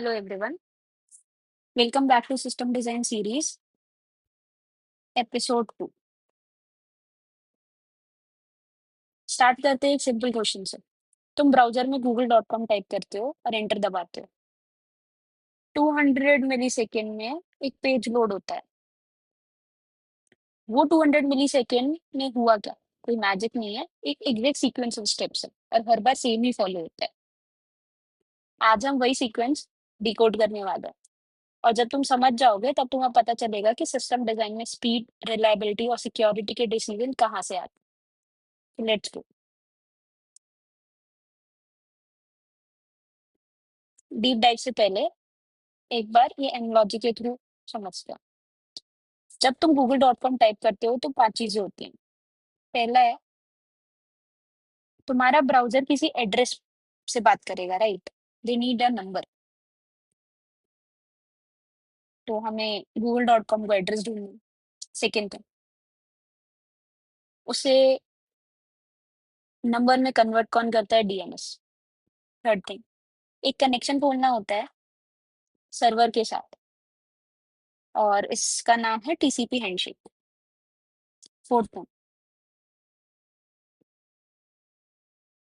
Hello everyone. Welcome back to System Design Series, episode 2. Start करते हैं एक simple question से। तुम ब्राउजर में google.com टाइप करते हो और एंटर दबाते हो। 200 मिली सेकेंड में एक पेज लोड होता है। वो 200 मिली सेकेंड में हुआ क्या? कोई मैजिक नहीं है, एक एग्जैक्ट सीक्वेंस ऑफ स्टेप्स है और हर बार सेम ही फॉलो होता है। आज हम वही सीक्वेंस डिकोड करने वाले हैं और जब तुम समझ जाओगे तब तुम्हें पता चलेगा कि सिस्टम डिजाइन में स्पीड, रिलायबिलिटी और सिक्योरिटी के डिसीजन कहाँ से आते हैं। Let's go. डीप डाइव से पहले एक बार ये एनालॉजी के थ्रू समझते हैं। जब तुम google.com टाइप करते हो तो 5 चीजें होती हैं। पहला है, तुम्हारा ब्राउज़र किसी एड्रेस से बात करेगा, right? They need a number. तो हमें google.com को एड्रेस ढूँढना है। सेकंड थिंग, उसे नंबर में कन्वर्ट कौन करता है? डीएनएस। थर्ड थिंग, एक कनेक्शन खोलना होता है सर्वर के साथ और इसका नाम है टीसीपी हैंडशेक। फोर्थ थिंग,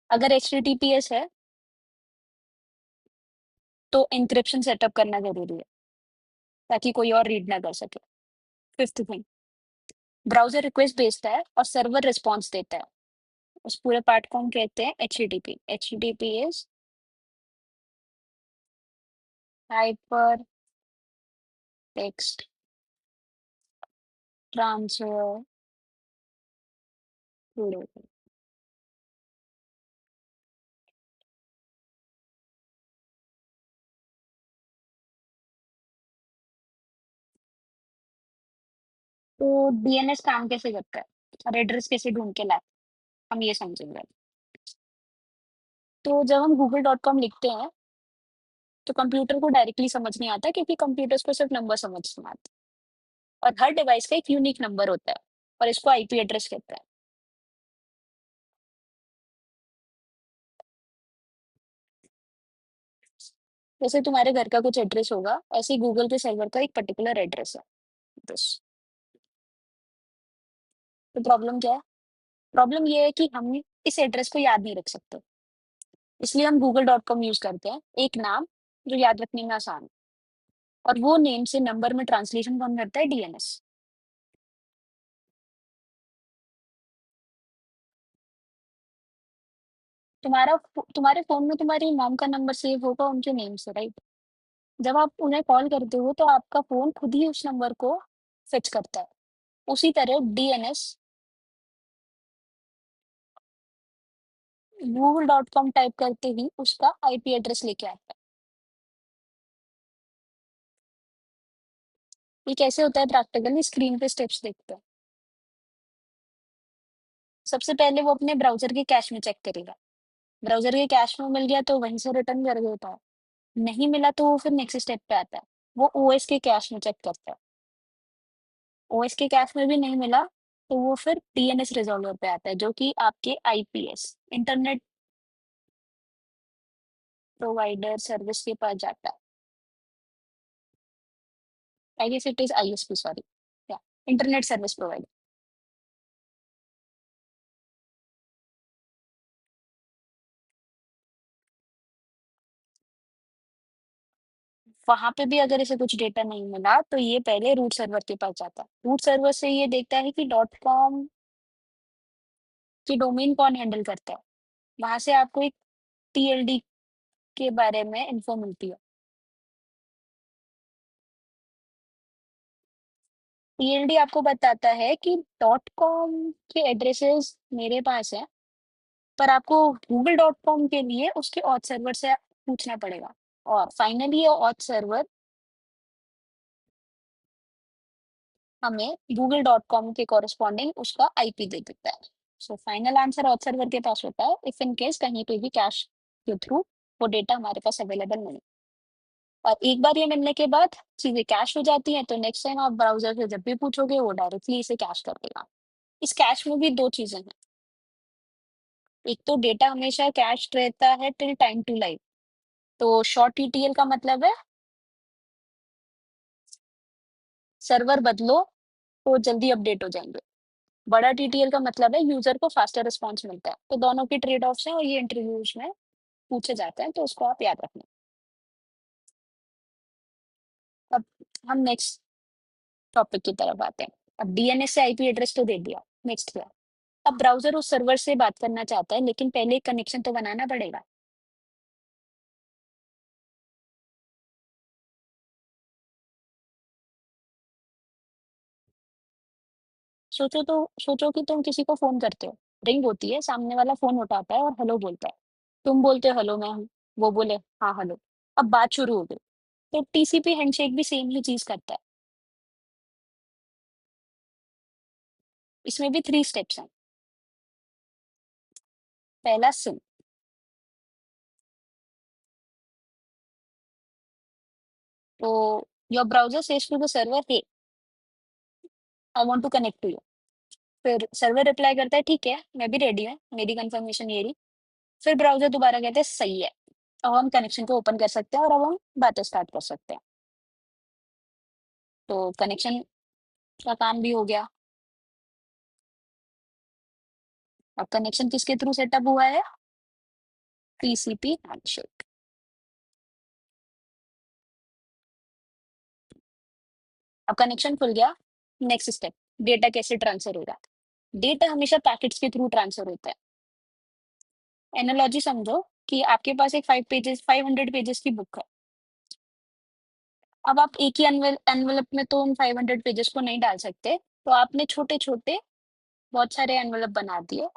अगर एचटीटीपीएस है तो एन्क्रिप्शन सेटअप करना ज़रूरी है ताकि कोई और रीड ना कर सके। फिफ्थ थिंग, ब्राउज़र रिक्वेस्ट भेजता है और सर्वर रिस्पॉन्स देता है। उस पूरे पार्ट को हम कहते हैं HTTP. HTTP is hyper text transfer protocol. तो डीएनएस काम कैसे करता है और एड्रेस कैसे ढूंढ के लाता है, हम ये समझेंगे। तो जब हम google.com लिखते हैं तो कंप्यूटर को डायरेक्टली समझ नहीं आता क्योंकि कंप्यूटर्स को सिर्फ नंबर समझ में आता है और हर डिवाइस का एक यूनिक नंबर होता है और इसको आईपी एड्रेस कहता है। जैसे तुम्हारे घर का कुछ एड्रेस होगा, ऐसे ही गूगल के सर्वर का एक पर्टिकुलर एड्रेस है। बस। तो प्रॉब्लम क्या है? प्रॉब्लम ये है कि हम इस एड्रेस को याद नहीं रख सकते, इसलिए हम google.com यूज करते हैं, एक नाम जो याद रखने में आसान है। और वो नेम से नंबर में ट्रांसलेशन कौन करता है? डीएनएस। तुम्हारे फोन में तुम्हारी मॉम का नंबर सेव होगा उनके नेम से, राइट? जब आप उन्हें कॉल करते हो तो आपका फोन खुद ही उस नंबर को फेच करता है। उसी तरह डीएनएस google.com टाइप करते ही उसका आईपी एड्रेस लेके आता है। ये कैसे होता है प्रैक्टिकली? स्क्रीन पे स्टेप्स देखते हैं। सबसे पहले वो अपने ब्राउजर के कैश में चेक करेगा। ब्राउजर के कैश में मिल गया तो वहीं से रिटर्न कर देता है। नहीं मिला तो वो फिर नेक्स्ट स्टेप पे आता है। वो ओएस के कैश में चेक करता है। ओएस के कैश में भी नहीं मिला तो वो फिर डीएनएस रिजॉल्वर पे आता है जो कि आपके आईपीएस इंटरनेट प्रोवाइडर सर्विस के पास जाता है। I guess it is ISP, sorry, या इंटरनेट सर्विस प्रोवाइडर। वहां पे भी अगर इसे कुछ डेटा नहीं मिला तो ये पहले रूट सर्वर के पास जाता है। रूट सर्वर से ये देखता है कि डॉट कॉम की डोमेन कौन हैंडल करता है। वहां से आपको एक टीएलडी के बारे में इंफो मिलती है। टीएलडी आपको बताता है कि डॉट कॉम के एड्रेसेस मेरे पास है, पर आपको google.com के लिए उसके ऑथ सर्वर से पूछना पड़ेगा। और फाइनली ये ऑथ सर्वर हमें google.com के कॉरेस्पॉन्डिंग उसका आईपी दे देता है। So final answer auth server के पास होता है इफ इन केस कहीं पे भी कैश के थ्रू वो डेटा हमारे पास अवेलेबल नहीं। और एक बार ये मिलने के बाद चीजें कैश हो जाती हैं तो नेक्स्ट टाइम आप ब्राउजर से जब भी पूछोगे वो डायरेक्टली इसे कैश कर देगा। इस कैश में भी दो चीजें हैं। एक तो डेटा हमेशा कैश रहता है टिल टाइम टू लाइव, तो शॉर्ट टीटीएल का मतलब है सर्वर बदलो तो जल्दी अपडेट हो जाएंगे। बड़ा टीटीएल का मतलब है यूजर को फास्टर रिस्पॉन्स मिलता है। तो दोनों के ट्रेड ऑफ्स हैं और ये इंटरव्यूज में पूछे जाते हैं, तो उसको आप याद रखना। अब हम नेक्स्ट टॉपिक की तरफ आते हैं। अब डीएनएस से आईपी एड्रेस तो दे दिया, नेक्स्ट क्या? अब ब्राउजर उस सर्वर से बात करना चाहता है, लेकिन पहले एक कनेक्शन तो बनाना पड़ेगा। सोचो कि तुम किसी को फोन करते हो, रिंग होती है, सामने वाला फोन उठाता है और हेलो बोलता है। तुम बोलते हो हेलो मैं हूँ, वो बोले हाँ हेलो। अब बात शुरू हो गई। तो टीसीपी हैंडशेक भी सेम ही चीज करता है। इसमें भी 3 स्टेप्स हैं। पहला सिम। तो your browser says to the server hey I want to connect to you. फिर सर्वर रिप्लाई करता है ठीक है मैं भी रेडी हूँ, मेरी कंफर्मेशन ये रही। फिर ब्राउजर दोबारा कहते हैं सही है। अब हम कनेक्शन को ओपन कर सकते हैं और अब हम बातें स्टार्ट कर सकते हैं। तो कनेक्शन का काम भी हो गया। अब कनेक्शन किसके थ्रू सेटअप हुआ है? TCP handshake. अब कनेक्शन खुल गया। नेक्स्ट स्टेप, डेटा कैसे ट्रांसफर होगा? डेटा हमेशा पैकेट्स के थ्रू ट्रांसफर होता है। एनालॉजी समझो कि आपके पास एक 500 पेजेस की बुक है। अब आप एक ही एनवेलप में तो उन 500 पेजेस को नहीं डाल सकते, तो आपने छोटे छोटे बहुत सारे एनवेलप बना दिए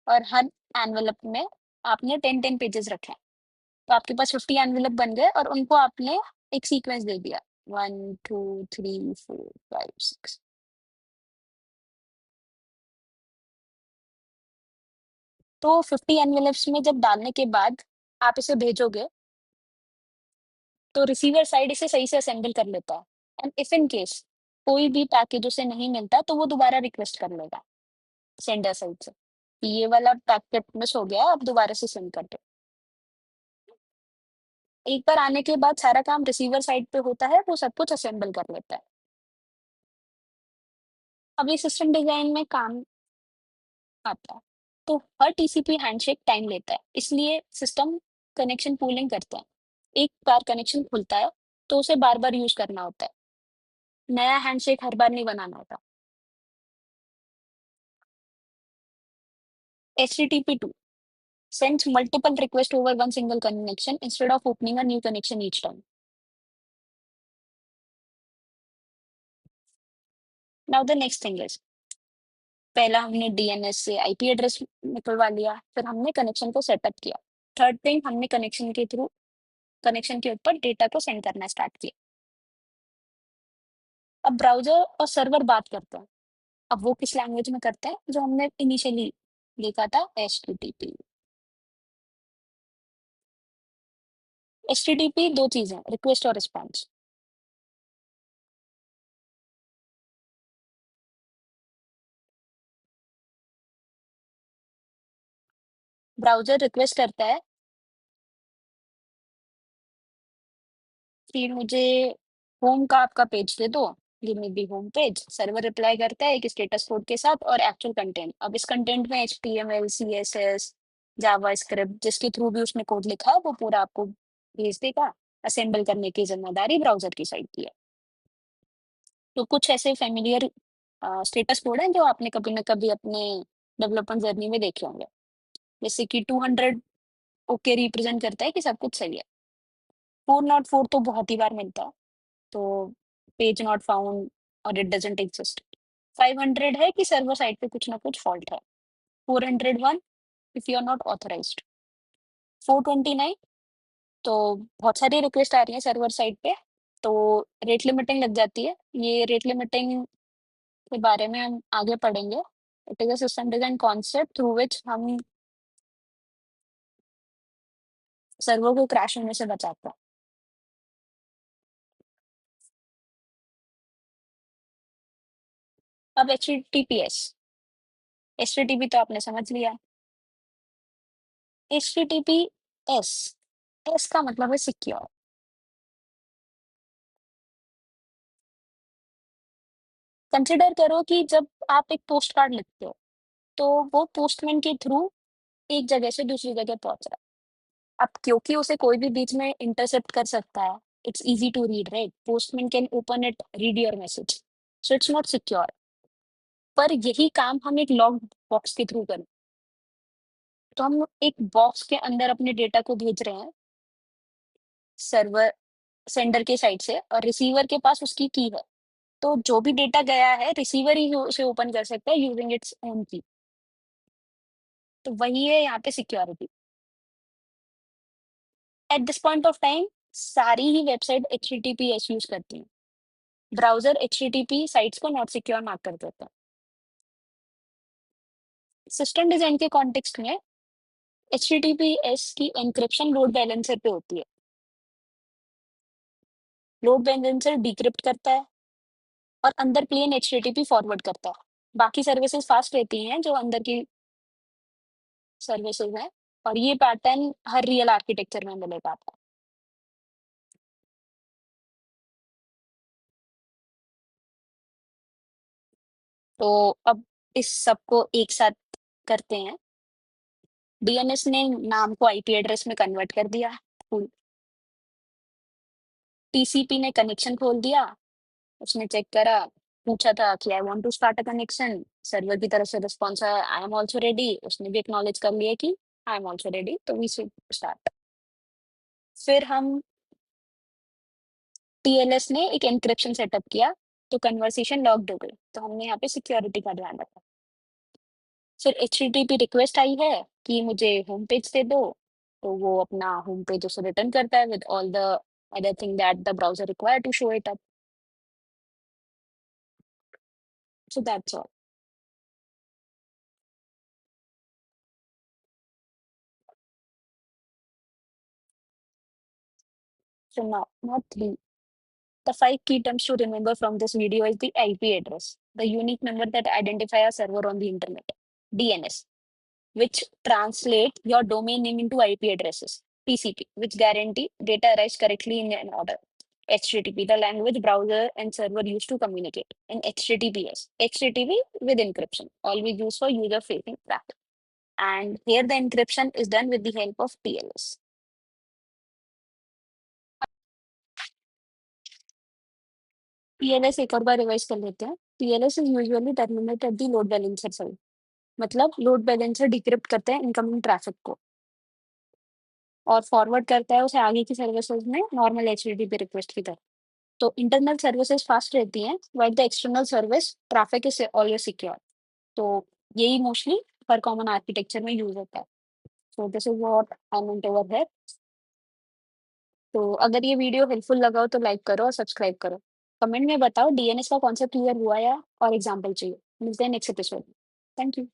और हर एनवेलप में आपने 10 10 पेजेस रखे। तो आपके पास 50 एनवेलप बन गए और उनको आपने एक सीक्वेंस दे दिया, 1 2 3 4 5 6। तो 50 एनवेलप्स में जब डालने के बाद आप इसे भेजोगे, तो रिसीवर साइड इसे सही से असेंबल कर लेता है। एंड इफ इन केस कोई भी पैकेज उसे नहीं मिलता, तो वो दोबारा रिक्वेस्ट कर लेगा सेंडर साइड से कि ये वाला पैकेट मिस हो गया, आप दोबारा से सेंड कर दो। एक बार आने के बाद सारा काम रिसीवर साइड पे होता है, वो सब कुछ असेंबल कर लेता है। अब ये सिस्टम डिजाइन में काम आता है। तो हर टीसीपी हैंडशेक टाइम लेता है, इसलिए सिस्टम कनेक्शन पूलिंग करते हैं। एक बार कनेक्शन खुलता है तो उसे बार बार यूज करना होता है। नया हैंडशेक हर बार नहीं बनाना होता। HTTP2 sends multiple requests over one single connection instead of opening a new connection each time. Now the next thing is, पहला हमने डीएनएस से आईपी एड्रेस निकलवा लिया, फिर हमने कनेक्शन को सेटअप किया। थर्ड थिंग, हमने कनेक्शन के ऊपर डेटा को सेंड करना स्टार्ट किया। अब ब्राउजर और सर्वर बात करते हैं। अब वो किस लैंग्वेज में करते हैं जो हमने इनिशियली लिखा था, HTTP। HTTP दो चीजें, रिक्वेस्ट और रिस्पॉन्स। ब्राउजर रिक्वेस्ट करता है कि मुझे होम का आपका पेज दे दो, give me the home page. Server reply करता है एक स्टेटस कोड के साथ और एक्चुअल कंटेंट। अब इस कंटेंट में HTML CSS जावास्क्रिप्ट जिसके थ्रू भी उसने कोड लिखा है वो पूरा आपको भेज देगा। असेंबल करने की जिम्मेदारी ब्राउजर की साइड की है। तो कुछ ऐसे फेमिलियर स्टेटस कोड हैं जो आपने कभी ना कभी अपने डेवलपमेंट जर्नी में देखे होंगे। जैसे कि 200 ओके रिप्रेजेंट करता है कि सब कुछ सही है। 404 तो बहुत ही बार मिलता है, तो पेज नॉट फाउंड और इट डजंट एग्जिस्ट। 500 है कि सर्वर साइड पे कुछ ना कुछ फॉल्ट है। 401 if you are not authorised. 429 तो बहुत सारी रिक्वेस्ट आ रही है सर्वर साइड पे, तो रेट लिमिटिंग लग जाती है। ये रेट लिमिटिंग के बारे में हम आगे पढ़ेंगे। It is a system design concept through which हम सर्वर को क्रैश होने से बचाते हैं। अब एच टी टी पी तो आपने समझ लिया। HTTPS एस का मतलब है सिक्योर। कंसिडर करो कि जब आप एक पोस्ट कार्ड लिखते हो, तो वो पोस्टमैन के थ्रू एक जगह से दूसरी जगह पहुंच रहा है। अब क्योंकि उसे कोई भी बीच में इंटरसेप्ट कर सकता है, it's easy to read, right? Postman can open it, read your message, so it's not secure. पर यही काम हम एक लॉक बॉक्स के थ्रू करें, तो हम एक बॉक्स के अंदर अपने डेटा को भेज रहे हैं सर्वर, सेंडर के साइड से, और रिसीवर के पास उसकी की है। तो जो भी डेटा गया है, रिसीवर ही उसे ओपन कर सकता है यूजिंग इट्स ओन की। तो वही है यहाँ पे security. At this point of time सारी ही वेबसाइट HTTPS यूज करती हैं। ब्राउजर HTTP साइट्स को नॉट सिक्योर मार्क कर देता है। सिस्टम डिजाइन के कॉन्टेक्स्ट में HTTPS की एन्क्रिप्शन लोड बैलेंसर पे होती है। लोड बैलेंसर डिक्रिप्ट करता है और अंदर प्लेन HTTP फॉरवर्ड करता है। बाकी सर्विसेज फास्ट रहती हैं जो अंदर की सर्विसेज हैं, और ये पैटर्न हर रियल आर्किटेक्चर में मिलेगा आपको। तो अब इस सबको एक साथ करते हैं। DNS ने नाम को IP एड्रेस में कन्वर्ट कर दिया। TCP ने कनेक्शन खोल दिया। उसने चेक करा, पूछा था कि I want to start a connection. Server की तरफ से रिस्पॉन्स आया, आई एम आल्सो रेडी। उसने भी एक्नॉलेज कर लिया कि आई एम आल्सो रेडी, तो वी शुड स्टार्ट। फिर हम TLS ने एक एन्क्रिप्शन सेटअप किया, तो कन्वर्सेशन लॉक्ड हो गई। तो हमने यहाँ पे सिक्योरिटी का ध्यान रखा। फिर HTTP रिक्वेस्ट आई है कि मुझे होम पेज दे दो, तो वो अपना होम पेज उसे रिटर्न करता है with all the other thing that the browser require to show it up. So that's all. So now not three, the five key terms to remember from this video is the IP address, the unique number that identify a server on the internet. DNS, which translate your domain name into IP addresses. TCP, which guarantee data arrives correctly in an order. HTTP, the language browser and server use to communicate. And HTTPS, HTTP with encryption, always used for user-facing traffic. And here the encryption is done with the help of TLS. TLS एक और बार revise कर लेते हैं। TLS is usually terminated at the load balancer side. मतलब load balancer decrypt करते हैं incoming traffic को और फॉरवर्ड करता है उसे आगे की सर्विसेज में नॉर्मल HTTP रिक्वेस्ट की तरह। तो इंटरनल सर्विसेज फास्ट रहती हैं, while the external service traffic is always secure. तो यही मोस्टली हर कॉमन आर्किटेक्चर में यूज होता है। So this is what I meant over है। तो अगर ये वीडियो हेल्पफुल लगा हो तो लाइक करो और सब्सक्राइब करो। कमेंट में बताओ DNS का कॉन्सेप्ट क्लियर हुआ या और एग्जाम्पल चाहिए। मिलते हैं नेक्स्ट एपिसोड में। Thank you.